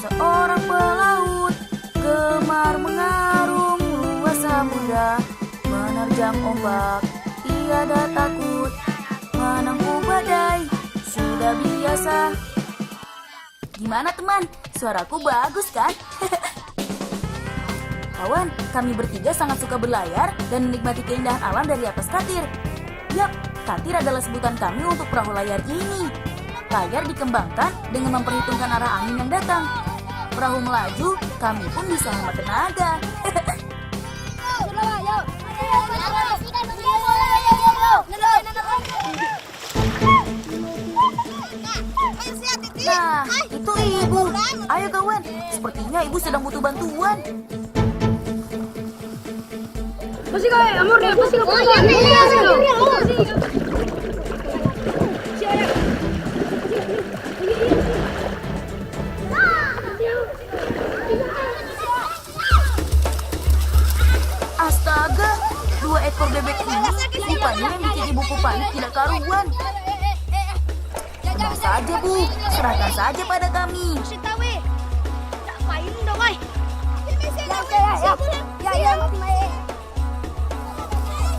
Seorang pelaut gemar mengarung luas samudra, menerjang ombak tiada takut, menempuh badai sudah biasa. Gimana teman? Suaraku bagus kan? Kawan, kami bertiga sangat suka berlayar dan menikmati keindahan alam dari atas katir. Yap, katir adalah sebutan kami untuk perahu layar ini. Layar dikembangkan dengan memperhitungkan arah angin yang datang. Perahu melaju, kami pun bisa hemat tenaga. Nah, itu ibu. Ayo kawan, sepertinya ibu sedang butuh bantuan. Pasti kau, amor deh, pasti kau. Astaga, 2 ekor bebek ini rupanya yang bikin ibuku panik tidak karuan. Tenang saja bu, serahkan saja pada kami.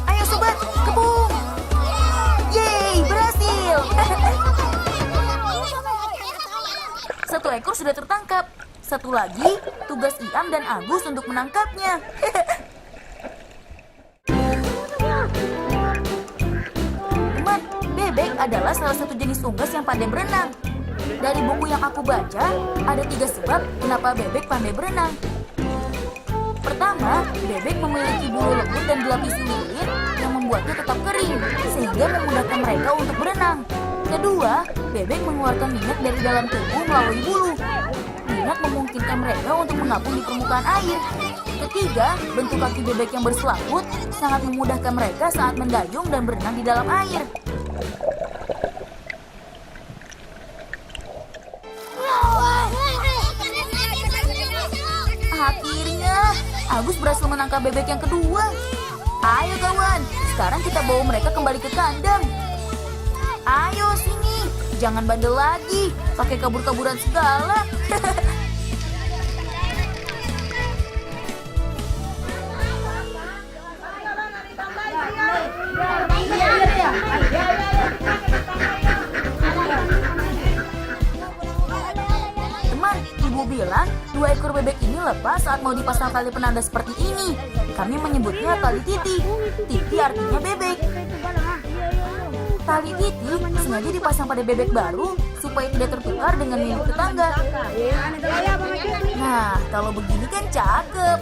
Ayo sobat, kebun. Yeay, berhasil. Satu ekor sudah tertangkap. Satu lagi, tugas Iam dan Agus untuk menangkapnya. Teman, bebek adalah salah satu jenis unggas yang pandai berenang. Dari buku yang aku baca, ada 3 sebab kenapa bebek pandai berenang. Pertama, bebek memiliki bulu lembut dan dilapisi lilin yang membuatnya tetap kering, sehingga memudahkan mereka untuk berenang. Kedua, bebek mengeluarkan minyak dari dalam tubuh melalui bulu. Minyak memungkinkan mereka untuk mengapung di permukaan air. Ketiga, bentuk kaki bebek yang berselaput sangat memudahkan mereka saat mendayung dan berenang di dalam air. Akhirnya, Agus berhasil menangkap bebek yang kedua. Ayo kawan, sekarang kita bawa mereka kembali ke kandang. Ayo sini, jangan bandel lagi, pakai kabur-kaburan segala. Teman, ibu bilang 2 ekor bebek ini lepas saat mau dipasang tali penanda seperti ini. Kami menyebutnya tali titi. Titi artinya bebek. Tali titi sengaja dipasang pada bebek baru supaya tidak tertukar dengan milik tetangga. Nah, kalau begini kan cakep.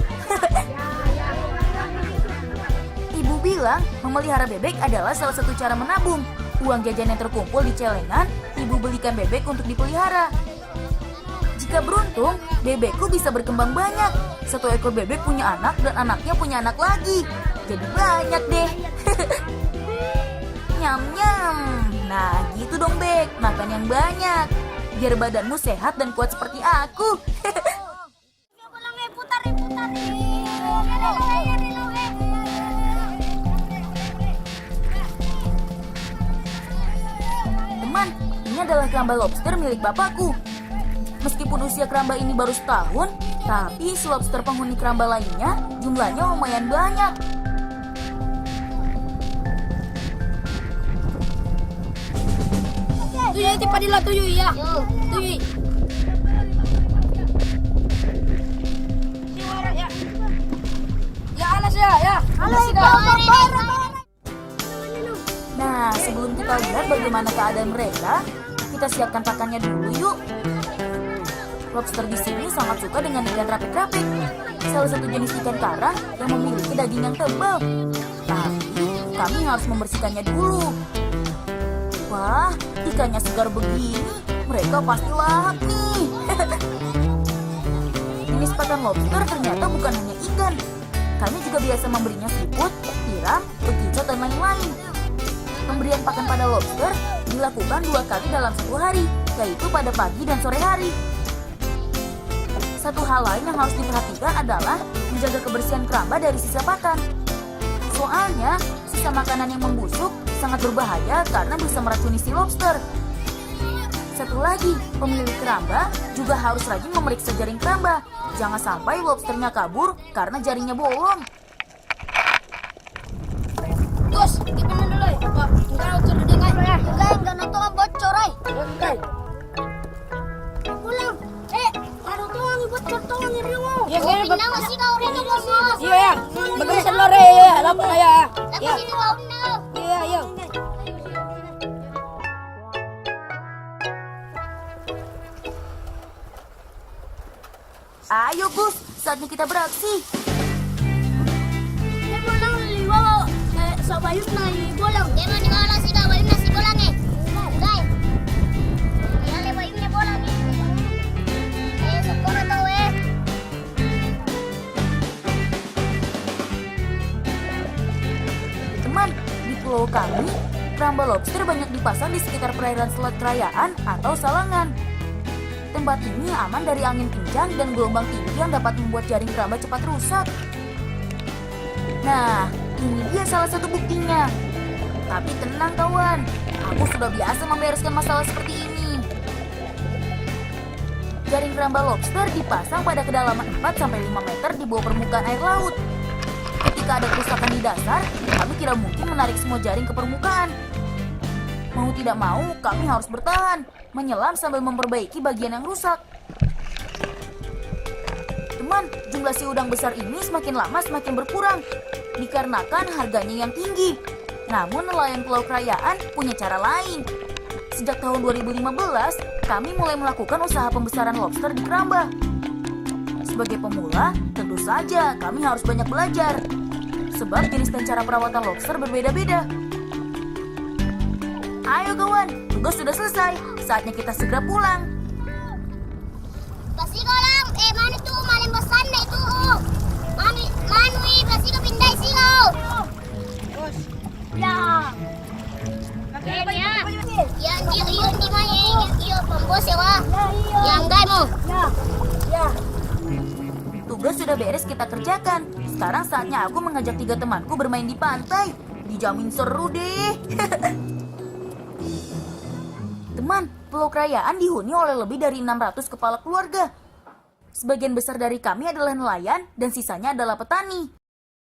Ibu bilang memelihara bebek adalah salah satu cara menabung. Uang jajan yang terkumpul di celengan, ibu belikan bebek untuk dipelihara. Jika beruntung, bebekku bisa berkembang banyak. 1 ekor bebek punya anak dan anaknya punya anak lagi. Jadi banyak deh. Nyam-nyam. Nah, gitu dong, Bek. Makan yang banyak. Biar badanmu sehat dan kuat seperti aku. Teman, ini adalah keramba lobster milik bapakku. Meskipun usia keramba ini baru setahun, tapi si lobster penghuni keramba lainnya jumlahnya lumayan banyak. Tuyul tipe padilah tuyul ya. Tuyul. Ya alas ya. Alas Nah, sebelum kita lihat bagaimana keadaan mereka, kita siapkan pakannya dulu yuk. Lobster di sini sangat suka dengan ikan rapik-rapik. Salah satu jenis ikan karang yang memiliki daging yang tebal. Tapi kami harus membersihkannya dulu. Wah, ikannya segar begini, mereka pasti lahap nih. Jenis pakan lobster ternyata bukan hanya ikan. Kami juga biasa memberinya siput, tiram, bekicot, dan lain-lain. Pemberian pakan pada lobster dilakukan 2 kali dalam 1 hari, yaitu pada pagi dan sore hari. Satu hal lain yang harus diperhatikan adalah menjaga kebersihan keramba dari sisa pakan. Soalnya, sisa makanan yang membusuk sangat berbahaya karena bisa meracuni si lobster. Satu lagi, pemilik keramba juga harus rajin memeriksa jaring keramba. Jangan sampai lobsternya kabur karena jaringnya bolong. Bos, gimana dulu ya? Pak, enggak ucur gede kan? Enggak nonton bocor ay. Enggak. Pulang. Ada tuang bocor tuang ini mo. Ya, Pindah masih kau rin mo. Iya ya. Bagus lore ya, lapor ya. Tapi sini kau na. Iya, iya. Ayo Gus, saatnya kita beraksi. Pulang liwa. Sa bayun na pulang. Dia mau tinggal nasi kau bayun nasi bolang eh. Guys. Ya le bayunnya bolang eh. Syukur atau eh. Teman, di pulau kami, keramba lobster banyak dipasang di sekitar perairan Selat Kerayaan atau Salangan. Tempat ini aman dari angin kencang dan gelombang tinggi yang dapat membuat jaring keramba cepat rusak. Nah, ini dia salah satu buktinya. Tapi tenang kawan, aku sudah biasa membereskan masalah seperti ini. Jaring keramba lobster dipasang pada kedalaman 4-5 meter di bawah permukaan air laut. Ketika ada kerusakan di dasar, kami tidak mungkin menarik semua jaring ke permukaan. Mau tidak mau, kami harus bertahan, menyelam sambil memperbaiki bagian yang rusak. Teman, jumlah si udang besar ini semakin lama semakin berkurang, dikarenakan harganya yang tinggi. Namun nelayan Pulau Kerayaan punya cara lain. Sejak tahun 2015, kami mulai melakukan usaha pembesaran lobster di keramba. Sebagai pemula, tentu saja kami harus banyak belajar. Sebab jenis dan cara perawatan lobster berbeda-beda. Ayo kawan, tugas sudah selesai. Saatnya kita segera pulang. Pasti kau lang. Mana tuh malam bosan na itu. Manui pasti kau pindah sih kau. Bos. Ya. Ya, iyo di mana iyo pembos ya wah. Yang gay mo. Ya. Tugas sudah beres kita kerjakan. Sekarang saatnya aku mengajak 3 temanku bermain di pantai. Dijamin seru deh. Teman, Pulau Kerayaan dihuni oleh lebih dari 600 kepala keluarga. Sebagian besar dari kami adalah nelayan dan sisanya adalah petani.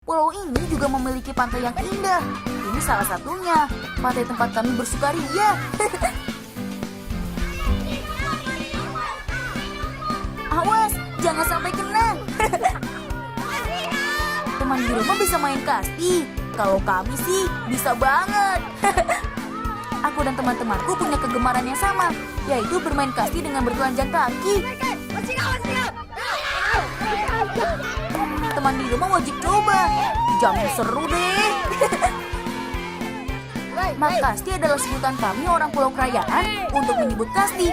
Pulau ini juga memiliki pantai yang indah. Ini salah satunya, pantai tempat kami bersukaria. Awas, jangan sampai kena. Teman di rumah bisa main kasti. Kalau kami sih bisa banget. Aku dan teman-temanku punya kegemaran yang sama, yaitu bermain kasti dengan bertelanjang kaki. Teman di rumah wajib coba. Jamin seru deh. Mak kasti adalah sebutan kami orang Pulau Kerayaan untuk menyebut kasti.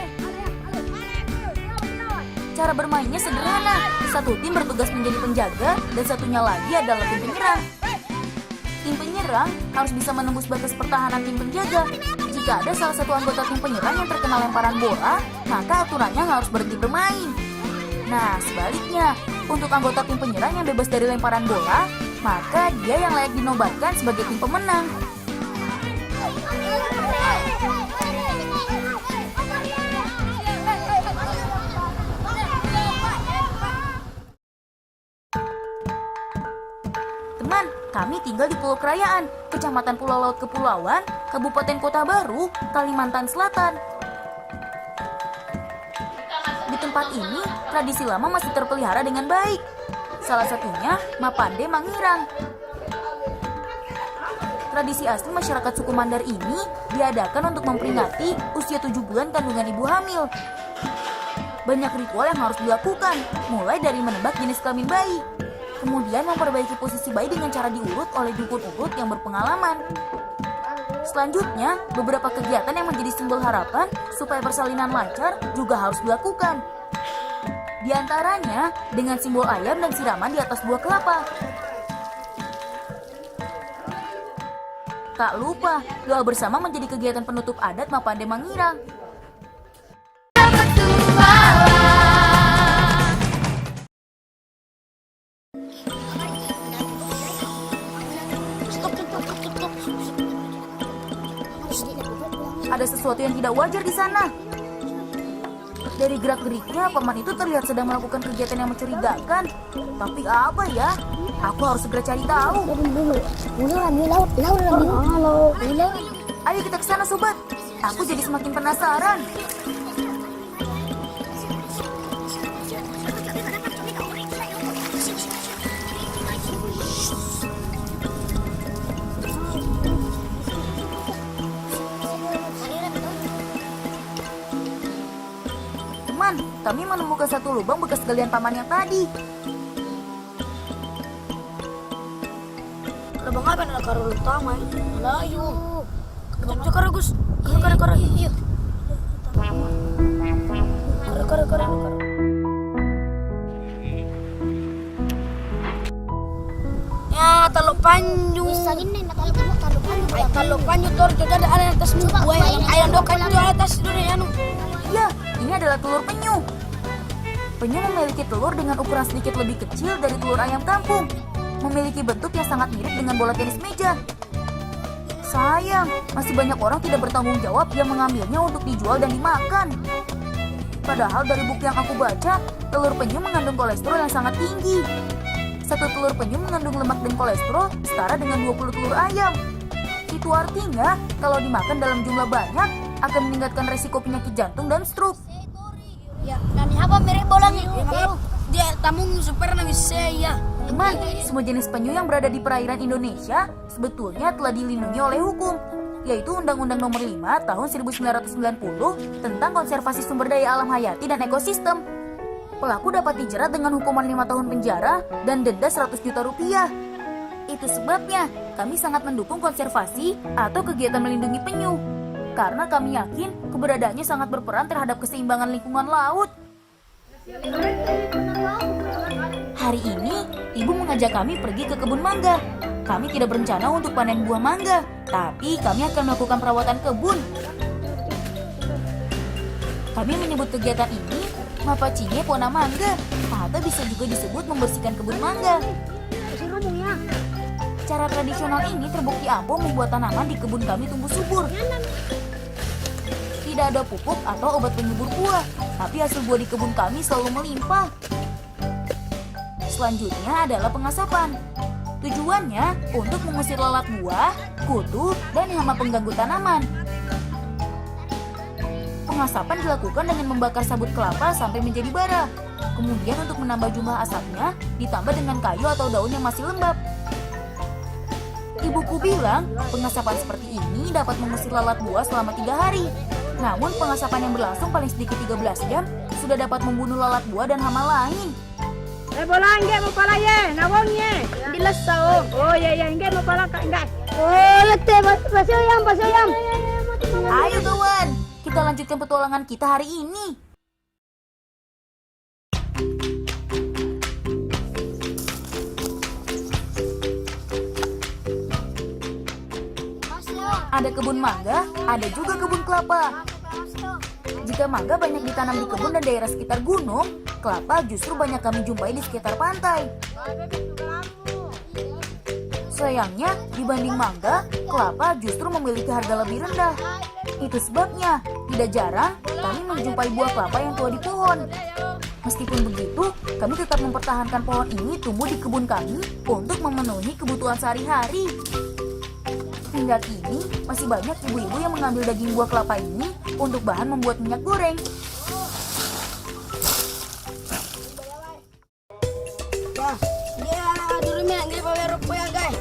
Cara bermainnya sederhana. Satu tim bertugas menjadi penjaga dan satunya lagi adalah tim penyerang. Tim penyerang harus bisa menembus batas pertahanan tim penjaga. Jika ada salah satu anggota tim penyerang yang terkena lemparan bola, maka aturannya harus berhenti bermain. Nah, sebaliknya, untuk anggota tim penyerang yang bebas dari lemparan bola, maka dia yang layak dinobatkan sebagai tim pemenang. Teman, kami tinggal di Pulau Kerayaan, Kecamatan Pulau Laut Kepulauan, Kabupaten Kota Baru, Kalimantan Selatan. Di tempat ini, tradisi lama masih terpelihara dengan baik. Salah satunya, Mapande Mangirang. Tradisi asli masyarakat suku Mandar ini diadakan untuk memperingati usia 7 bulan kandungan ibu hamil. Banyak ritual yang harus dilakukan, mulai dari menebak jenis kelamin bayi. Kemudian memperbaiki posisi bayi dengan cara diurut oleh dukun urut yang berpengalaman. Selanjutnya, beberapa kegiatan yang menjadi simbol harapan supaya persalinan lancar juga harus dilakukan. Di antaranya, dengan simbol ayam dan siraman di atas buah kelapa. Tak lupa, doa bersama menjadi kegiatan penutup adat Mapande Mangirang. Ada sesuatu yang tidak wajar di sana. Dari gerak-geriknya, paman itu terlihat sedang melakukan kegiatan yang mencurigakan. Tapi apa ya? Aku harus segera cari tahu. Ayo kita ke sana, sobat. Aku jadi semakin penasaran. Teman, kami menemukan satu lubang bekas galian paman yang tadi. Lubang apa nak karul utama? Layu. Cakar Gus. Kara. Iya. Kara. Ya, talok panju. Bisa gini nak kalau kamu taruh kamu. Ay, talok panju tor jodoh ada atas mu. Coba, Buaya. main Ayo aja, dokan pulang. itu atas dulu ya nu. Ya, ini adalah telur penyu. Penyu memiliki telur dengan ukuran sedikit lebih kecil dari telur ayam kampung. Memiliki bentuk yang sangat mirip dengan bola tenis meja. Sayang, masih banyak orang tidak bertanggung jawab yang mengambilnya untuk dijual dan dimakan. Padahal dari buku yang aku baca, telur penyu mengandung kolesterol yang sangat tinggi. Satu telur penyu mengandung lemak dan kolesterol setara dengan 20 telur ayam. Itu artinya, kalau dimakan dalam jumlah banyak, akan meningkatkan resiko penyakit jantung dan stroke. Ya, Dan apa mirip bola nih? dia tamung super nangis saya. Teman, semua jenis penyu yang berada di perairan Indonesia sebetulnya telah dilindungi oleh hukum, yaitu Undang-Undang Nomor 5 Tahun 1990 tentang konservasi sumber daya alam hayati dan ekosistem. Pelaku dapat dijerat dengan hukuman 5 tahun penjara dan denda 100 juta rupiah. Itu sebabnya kami sangat mendukung konservasi atau kegiatan melindungi penyu, karena kami yakin keberadaannya sangat berperan terhadap keseimbangan lingkungan laut. Hari ini, ibu mengajak kami pergi ke kebun mangga. Kami tidak berencana untuk panen buah mangga, tapi kami akan melakukan perawatan kebun. Kami menyebut kegiatan ini Mapacinye Pona Mangga, atau bisa juga disebut membersihkan kebun mangga. Cara tradisional ini terbukti ampuh membuat tanaman di kebun kami tumbuh subur. Tidak ada pupuk atau obat penyubur buah, tapi hasil buah di kebun kami selalu melimpah. Selanjutnya adalah pengasapan. Tujuannya untuk mengusir lalat buah, kutu, dan hama pengganggu tanaman. Pengasapan dilakukan dengan membakar sabut kelapa sampai menjadi bara. Kemudian untuk menambah jumlah asapnya, ditambah dengan kayu atau daun yang masih lembab. Ibuku bilang, pengasapan seperti ini dapat mengusir lalat buah selama 3 hari. Namun pengasapan yang berlangsung paling sedikit 13 jam sudah dapat membunuh lalat buah dan hama lain. Bola enggak mau pala ye, nawongnya. Dilasau. Oh ya enggak mau pala kak enggak. Oh, lete pasayam. Ayo kawan, kita lanjutkan petualangan kita hari ini. Ada kebun mangga, ada juga kebun kelapa. Jika mangga banyak ditanam di kebun dan daerah sekitar gunung, kelapa justru banyak kami jumpai di sekitar pantai. Sayangnya, dibanding mangga, kelapa justru memiliki harga lebih rendah. Itu sebabnya, tidak jarang kami menjumpai buah kelapa yang tua di pohon. Meskipun begitu, kami tetap mempertahankan pohon ini tumbuh di kebun kami untuk memenuhi kebutuhan sehari-hari. Hingga kini, masih banyak ibu-ibu yang mengambil daging buah kelapa ini untuk bahan membuat minyak goreng. Ya, dulu minyak gini pakai rupa ya guys.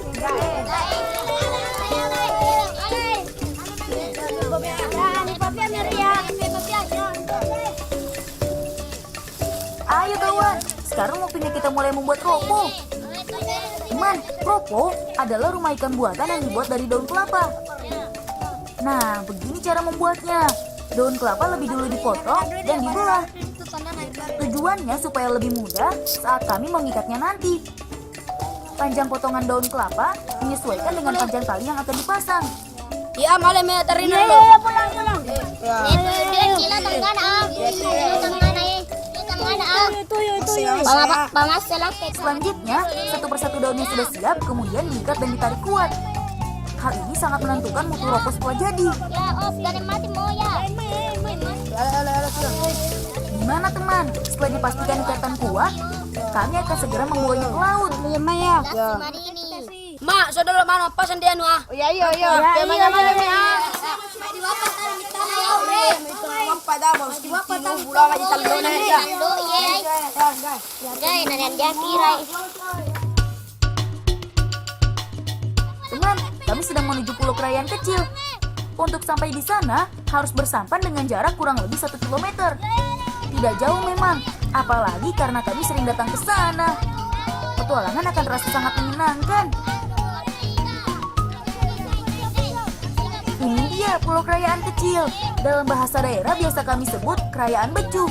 Ayo kawan, sekarang waktunya kita mulai membuat ropo. Teman, ropo adalah rumah ikan buatan yang dibuat dari daun kelapa. Nah, begini cara membuatnya. Daun kelapa lebih dulu dipotong dan dibelah. Tujuannya supaya lebih mudah saat kami mengikatnya nanti. Panjang potongan daun kelapa menyesuaikan dengan panjang tali yang akan dipasang. Ya, malam ya tarin dulu. Pulang. Dia gila tangan Selanjutnya, satu persatu daunnya sudah siap, kemudian diikat dan ditarik kuat. Hal ini sangat menentukan mutu ropo setelah jadi. Ya, os, gak mati mau ya. Gimana teman? Setelah dipastikan ikatan kuat, kami akan segera membawanya ke laut. Iya, Ma ya. Mari ini. Mak, saudara mana pasan dia nu ah? Oh, iya. Guys, narian jaki, Rai. Teman, kami sedang menuju pulau kerajaan kecil. Untuk sampai di sana, harus bersampan dengan jarak kurang lebih 1 kilometer. Tidak jauh memang, apalagi karena kami sering datang ke sana. Petualangan akan terasa sangat menyenangkan. Ini dia pulau kerajaan kecil. Dalam bahasa daerah biasa kami sebut kerajaan Becu.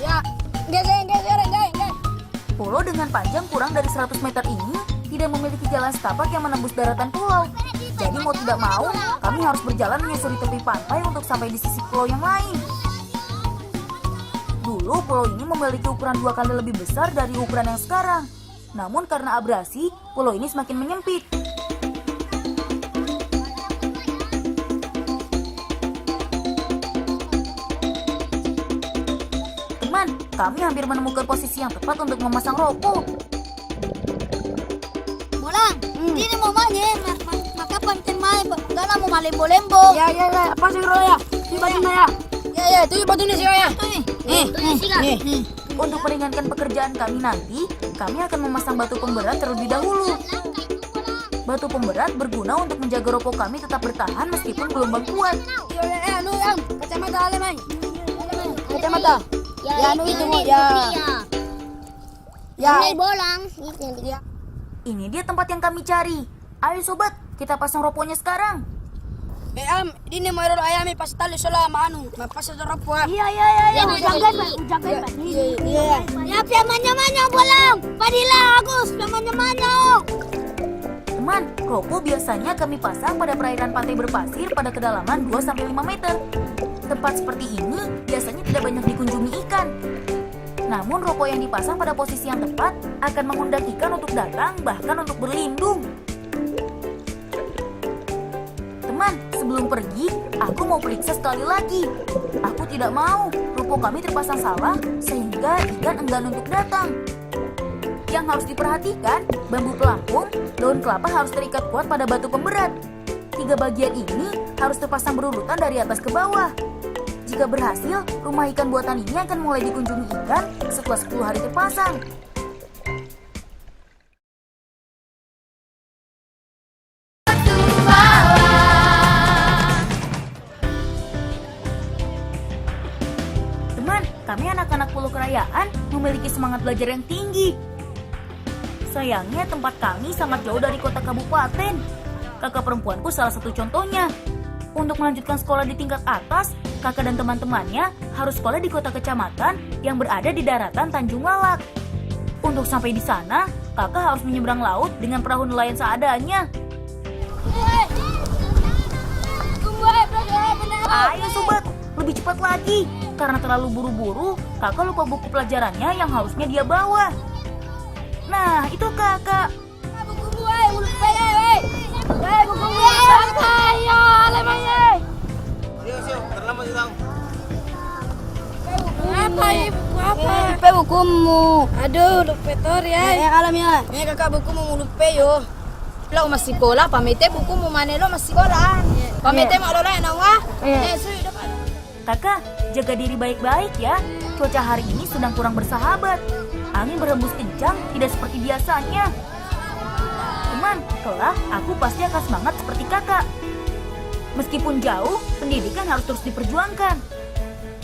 Ya, guys. Pulau dengan panjang kurang dari 100 meter ini tidak memiliki jalan setapak yang menembus daratan pulau. Jadi mau tidak mau, kami harus berjalan menyusuri tepi pantai untuk sampai di sisi pulau yang lain. Dulu pulau ini memiliki ukuran 2 kali lebih besar dari ukuran yang sekarang. Namun karena abrasi, pulau ini semakin menyempit. Teman, kami hampir menemukan posisi yang tepat untuk memasang rokok. Bolang, ini mau main, maka panten main, enggak mau malembo-lembo. Ya. Apa sih ya? Di batunya ya. Ya, itu batunya sih ya. Nih. Untuk meringankan pekerjaan kami nanti, kami akan memasang batu pemberat terlebih dahulu. Batu pemberat berguna untuk menjaga rokok kami tetap bertahan meskipun gelombang kuat. Ya, yang kacamata ale main. Kacamata. Ya, itu itu nih, ya. Ya. Ini bolang. Ya. Ini dia tempat yang kami cari. Ayo sobat, kita pasang rokoknya sekarang. Ini mau ayam pas tali sola manu, pas ropo. Ya, piamanya bolang. Padila Agus, piamanya. Teman, rokok biasanya kami pasang pada perairan pantai berpasir pada kedalaman 2-5 meter. Tempat seperti ini biasanya tidak banyak dikunjungi ikan. Namun rokok yang dipasang pada posisi yang tepat akan mengundang ikan untuk datang, bahkan untuk berlindung. Teman, sebelum pergi, aku mau periksa sekali lagi. Aku tidak mau rokok kami terpasang salah sehingga ikan enggan untuk datang. Yang harus diperhatikan, bambu pelampung, daun kelapa harus terikat kuat pada batu pemberat. 3 bagian ini harus terpasang berurutan dari atas ke bawah. Jika berhasil, rumah ikan buatan ini akan mulai dikunjungi ikan setelah 10 hari terpasang. Teman, kami anak-anak pulau kerajaan memiliki semangat belajar yang tinggi. Sayangnya tempat kami sangat jauh dari kota kabupaten. Kakak perempuanku salah satu contohnya. Untuk melanjutkan sekolah di tingkat atas, kakak dan teman-temannya harus sekolah di kota kecamatan yang berada di daratan Tanjung Lalak. Untuk sampai di sana, kakak harus menyeberang laut dengan perahu nelayan seadanya. Ayo sobat, lebih cepat lagi. Karena terlalu buru-buru, kakak lupa buku pelajarannya yang harusnya dia bawa. Nah, itu kakak. Lupa bukumu. Aduh, lupa tor ya. Alam ya. Ini kakak bukumu lupa yo. Lo masih sekolah, pamite bukumu mana lo masih sekolah. Pamite mau lo lain wah. Kakak, jaga diri baik-baik ya. Cuaca hari ini sedang kurang bersahabat. Angin berhembus kencang, tidak seperti biasanya. Teman, kelak aku pasti akan semangat seperti kakak. Meskipun jauh, pendidikan harus terus diperjuangkan.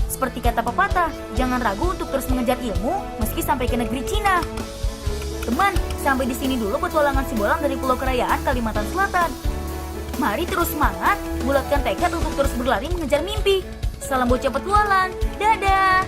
Seperti kata pepatah, jangan ragu untuk terus mengejar ilmu meski sampai ke negeri Cina. Teman, sampai di sini dulu petualangan si Bolang dari Pulau Kerajaan, Kalimantan Selatan. Mari terus semangat, bulatkan tekad untuk terus berlari mengejar mimpi. Salam bocah petualang, dadah!